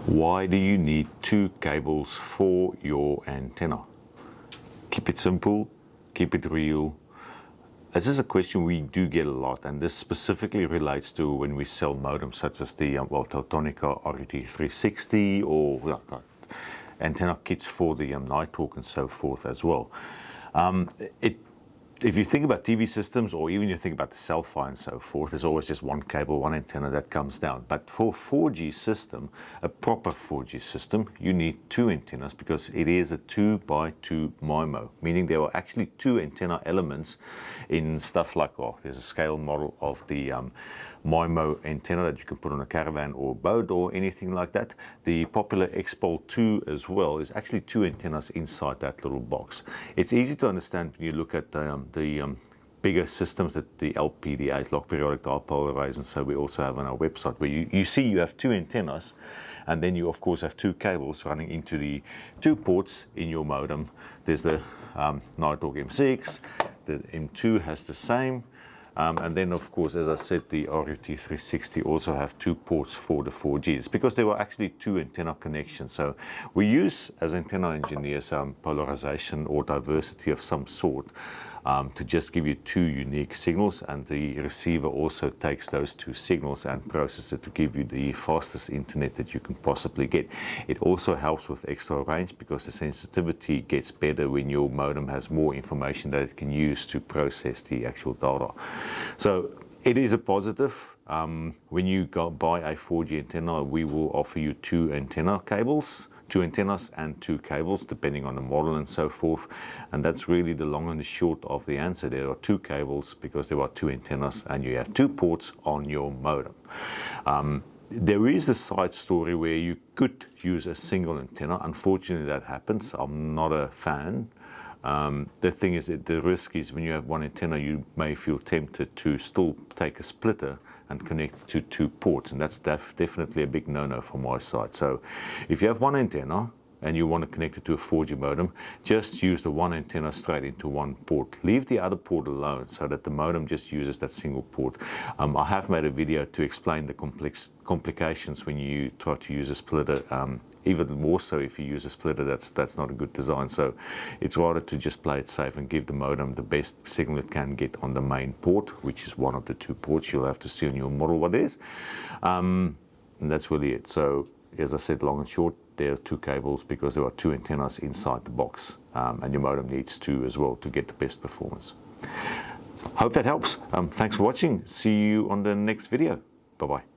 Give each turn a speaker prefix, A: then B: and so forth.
A: Why do you need two cables for your antenna? Keep it simple, keep it real. This is a question we do get a lot, and this specifically relates to when we sell modems such as the Teltonika RT360 or antenna kits for the Nighthawk and so forth as well. If you think about TV systems, or even you think about the cell phone and so forth, there's always just one cable, one antenna that comes down. But for 4G system, a proper 4G system, you need two antennas because it is a 2x2 MIMO, meaning there are actually two antenna elements in stuff like, there's a scale model of the MIMO antenna that you can put on a caravan or boat or anything like that. The popular X-Pol 2 as well is actually two antennas inside that little box. It's easy to understand when you look at the bigger systems, that the LPDAs, lock periodic dipole arrays, and so we also have on our website, where you see you have two antennas, and then you of course have two cables running into the two ports in your modem. There's the Nighthawk M6, the M2 has the same. And then, of course, as I said, the RT360 also have two ports for the 4Gs because there were actually two antenna connections. So we use, as antenna engineers, polarization or diversity of some sort to just give you two unique signals, and the receiver also takes those two signals and processes it to give you the fastest internet that you can possibly get. It also helps with extra range because the sensitivity gets better when your modem has more information that it can use to process the actual data. So it is a positive. When you go buy a 4G antenna, we will offer you two antennas and two cables, depending on the model and so forth. And that's really the long and the short of the answer. There are two cables because there are two antennas, and you have two ports on your modem. There is a side story where you could use a single antenna. Unfortunately, that happens. I'm not a fan. The thing is that the risk is when you have one antenna, you may feel tempted to still take a splitter and connect to two ports, and that's definitely a big no-no from my side. So if you have one antenna and you want to connect it to a 4G modem, just use the one antenna straight into one port. Leave the other port alone so that the modem just uses that single port. I have made a video to explain the complications when you try to use a splitter, even more so if you use a splitter. That's not a good design. So it's rather to just play it safe and give the modem the best signal it can get on the main port, which is one of the two ports. You'll have to see on your model what it is. And that's really it. So as I said, long and short, there are two cables because there are two antennas inside the box, and your modem needs two as well to get the best performance. Hope that helps. Thanks for watching. See you on the next video. Bye-bye.